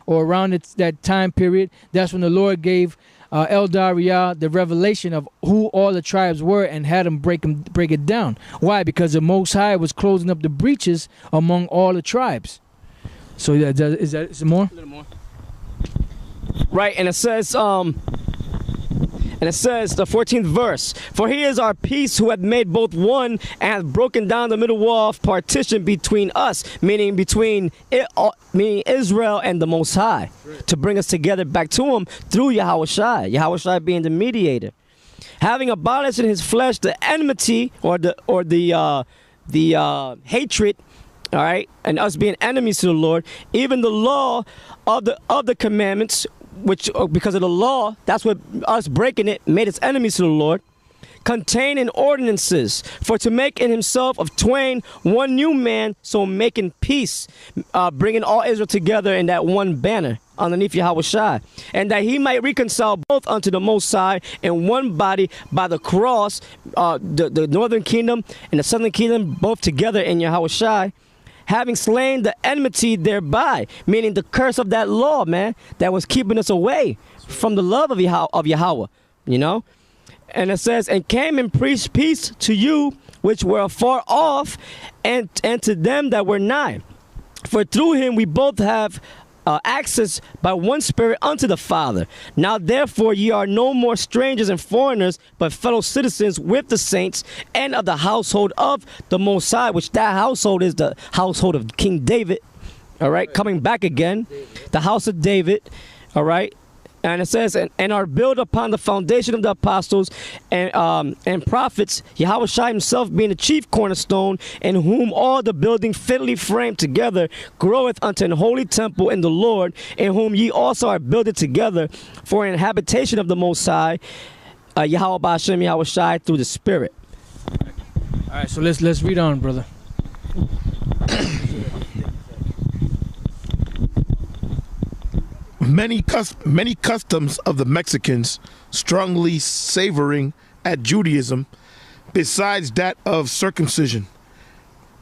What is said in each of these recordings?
or around that time period, that's when the Lord gave Eldar Riyah the revelation of who all the tribes were and had him break it down. Why? Because the Most High was closing up the breaches among all the tribes. So is that more? A little more. Right, and it says, the 14th verse, for he is our peace who hath made both one and hath broken down the middle wall of partition between us, meaning between Israel and the Most High, right, to bring us together back to him through Yahushua being the mediator. Having abolished in his flesh the enmity or the hatred, all right, and us being enemies to the Lord, even the law of the commandments, which because of the law, that's what us breaking it made us enemies to the Lord, containing ordinances, for to make in himself of twain one new man, so making peace, bringing all Israel together in that one banner underneath Yahushua, and that he might reconcile both unto the Most High in one body by the cross, the northern kingdom and the southern kingdom both together in Yahushua, having slain the enmity thereby, meaning the curse of that law, man, that was keeping us away from the love of Yahweh, you know? And it says, and came and preached peace to you which were afar off, and to them that were nigh. For through him we both have access by one Spirit unto the Father. Now therefore ye are no more strangers and foreigners, but fellow citizens with the saints and of the household of the Most High, which that household is the household of King David, all right, coming back again, the house of David, all right. And it says, and are built upon the foundation of the apostles and prophets, Yahushua himself being the chief cornerstone, in whom all the building fitly framed together groweth unto an holy temple in the Lord, in whom ye also are builded together for an habitation of the Most High, Yahweh B'Hashem Yahushua through the Spirit. All right, so let's read on, brother. Many customs of the Mexicans strongly savoring at Judaism, besides that of circumcision,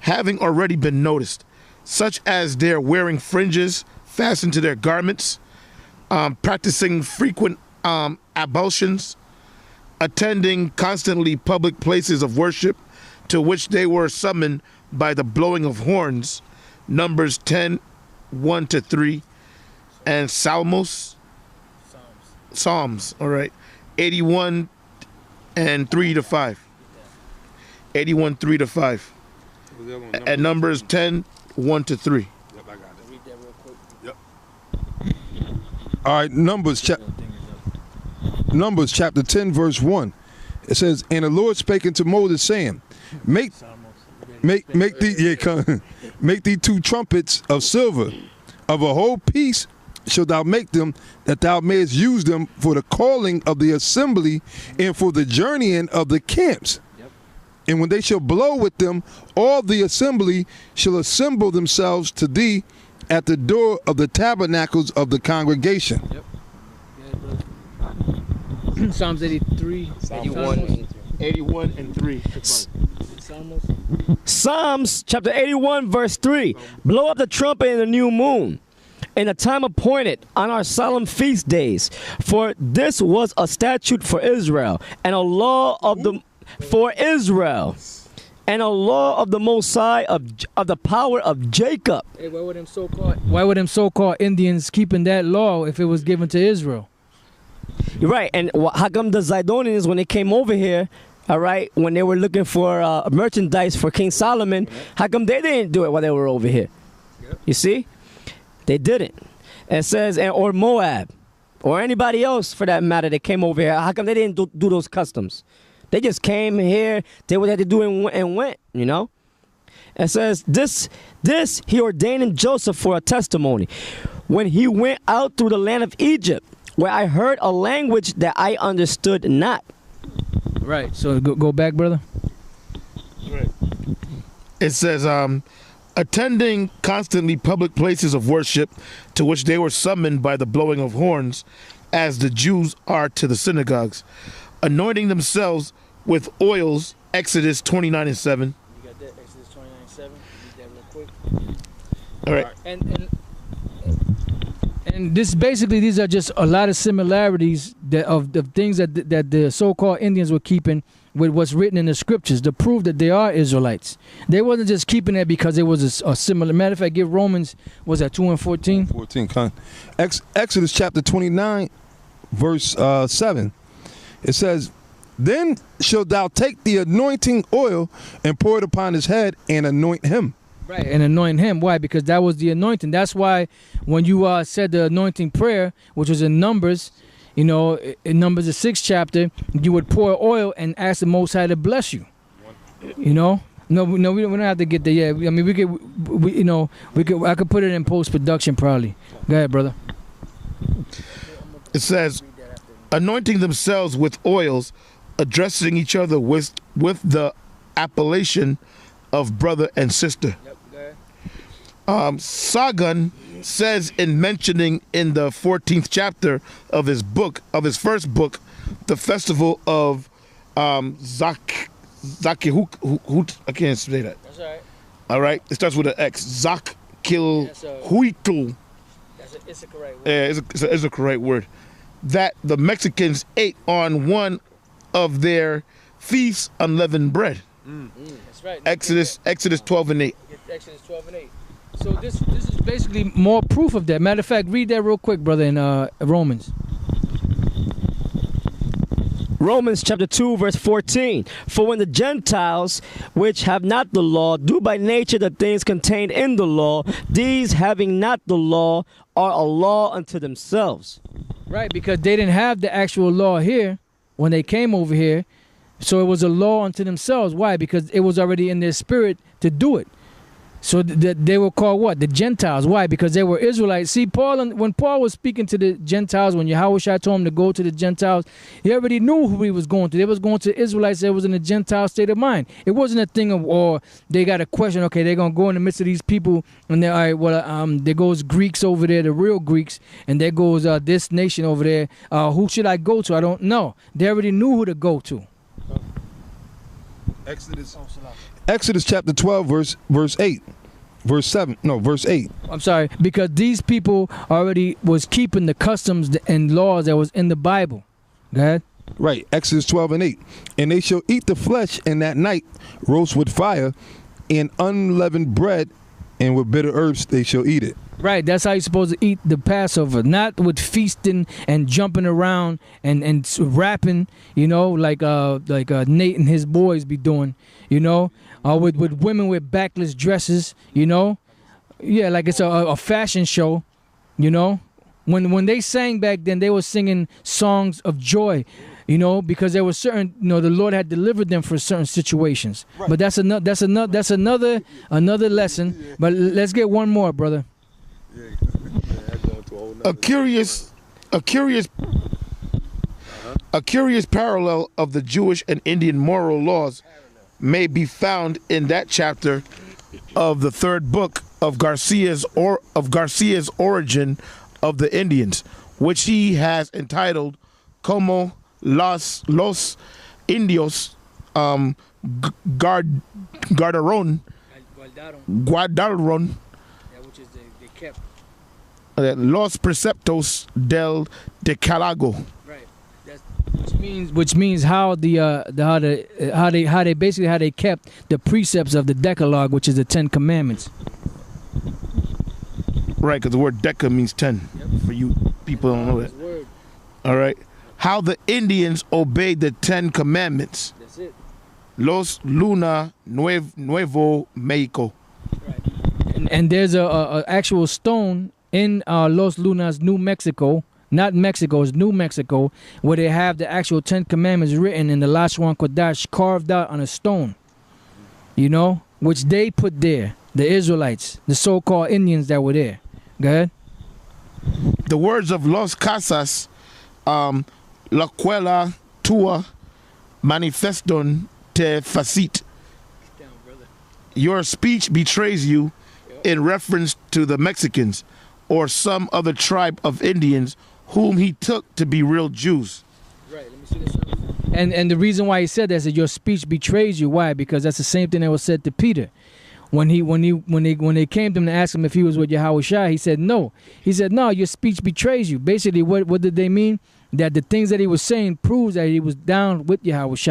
having already been noticed, such as their wearing fringes fastened to their garments, practicing frequent ablutions, attending constantly public places of worship, to which they were summoned by the blowing of horns, Numbers 10, 1-3, and Psalms, all right, 81 and 3-5. 81, 3-5. And Numbers 10, 1-3. Yep, I got it. Read that real quick. Yep. All right, Numbers chapter 10, verse 1. It says, and the Lord spake unto Moses, saying, make thee 2 trumpets of silver, of a whole piece shalt thou make them, that thou mayest use them for the calling of the assembly and for the journeying of the camps. Yep. And when they shall blow with them, all the assembly shall assemble themselves to thee at the door of the tabernacles of the congregation. Yep. Psalms 83. 81 and 3. Psalms chapter 81, verse 3. Blow up the trumpet in the new moon, in a time appointed on our solemn feast days, for this was a statute for Israel, and a law of the Most High of the power of Jacob. Hey, why would them so-called Indians keeping that law if it was given to Israel? You're right. And how come the Zidonians, when they came over here, all right, when they were looking for merchandise for King Solomon, how come they didn't do it while they were over here? Yep. You see? They didn't. It says, or Moab, or anybody else for that matter that came over here. How come they didn't do those customs? They just came here, did what they had to do and went, you know? It says, this he ordained in Joseph for a testimony, when he went out through the land of Egypt, where I heard a language that I understood not. Right, so go back, brother. Right. It says, attending constantly public places of worship, to which they were summoned by the blowing of horns, as the Jews are to the synagogues, anointing themselves with oils, Exodus 29 and 7. You got that, Exodus 29 and 7. Read that real quick. All right. And And this basically, these are just a lot of similarities of the things that the so-called Indians were keeping with what's written in the scriptures to prove that they are Israelites. They wasn't just keeping it because it was a similar. Matter of fact, give Romans, was that 2 and 14? 14, con. Exodus chapter 29, verse 7. It says, "Then shalt thou take the anointing oil and pour it upon his head and anoint him." Right, and anoint him. Why? Because that was the anointing. That's why when you said the anointing prayer, which was in Numbers, you know, in Numbers the 6th chapter, you would pour oil and ask the Most High to bless you. You know, no, we don't have to get there yet. I mean, I could put it in post production probably. Go ahead, brother. It says, anointing themselves with oils, addressing each other with the appellation of brother and sister. Sagan says, in mentioning in the 14th chapter of his first book, the festival of Zakihut. I can't say that. That's all right. All right, it starts with an X. Zakilhuitl. It's a correct word. Yeah, it's a correct word. That the Mexicans ate on one of their feasts unleavened bread. That's right. Exodus 12 and 8. Exodus 12 and 8. So this is basically more proof of that. Matter of fact, read that real quick, brother, in Romans. Romans chapter 2 verse 14. For when the Gentiles, which have not the law, do by nature the things contained in the law, these having not the law are a law unto themselves. Right, because they didn't have the actual law here when they came over here. So it was a law unto themselves. Why? Because it was already in their spirit to do it. So they were called what? The Gentiles. Why? Because they were Israelites. See, when Paul was speaking to the Gentiles, when Yahushua told him to go to the Gentiles, he already knew who he was going to. They was going to Israelites that was in a Gentile state of mind. It wasn't a thing of, or they got a question, okay, they're going to go in the midst of these people, and they're, all right, well, there goes Greeks over there, the real Greeks, and there goes this nation over there. Who should I go to? I don't know. They already knew who to go to. Exodus chapter 12 verse 8. Verse 8. I'm sorry, because these people already was keeping the customs and laws that was in the Bible. Go ahead. Right, Exodus 12 and 8. And they shall eat the flesh in that night, roast with fire, and unleavened bread, and with bitter herbs they shall eat it. Right, that's how you're supposed to eat the Passover, not with feasting and jumping around and rapping, you know, like Nate and his boys be doing, you know, with women with backless dresses, you know, yeah, like it's a fashion show, you know. When they sang back then, they were singing songs of joy, you know, because there were certain, you know, the Lord had delivered them for certain situations. Right. But that's another lesson. But let's get one more, brother. A curious parallel of the Jewish and Indian moral laws may be found in that chapter of the third book of Garcia's Origin of the Indians, which he has entitled Como los Indios Guardaron, which is they kept. Los Preceptos del Decálogo. Right. Which means how they kept the precepts of the Decalogue, which is the 10 Commandments. Right, because the word deca means 10. Yep. For you people don't know that. All right. How the Indians obeyed the 10 Commandments. That's it. Los Luna Nuevo Mexico. Right. And there's a actual stone in Los Lunas, New Mexico. Not Mexico, it's New Mexico, where they have the actual 10 Commandments written in the Lashwan Kodash, carved out on a stone. You know, which they put there, the Israelites, the so-called Indians that were there. Go ahead. The words of Los Casas, La Cuela Tua Manifeston Te Facit. Your speech betrays you in reference to the Mexicans or some other tribe of Indians whom he took to be real Jews. Right, let me see this. And the reason why he said that is that your speech betrays you. Why? Because that's the same thing that was said to Peter. When they came to him to ask him if he was with Yahweh Shai, he said no. He said, no, your speech betrays you. Basically, what did they mean? That the things that he was saying proves that he was down with Yahweh Shai.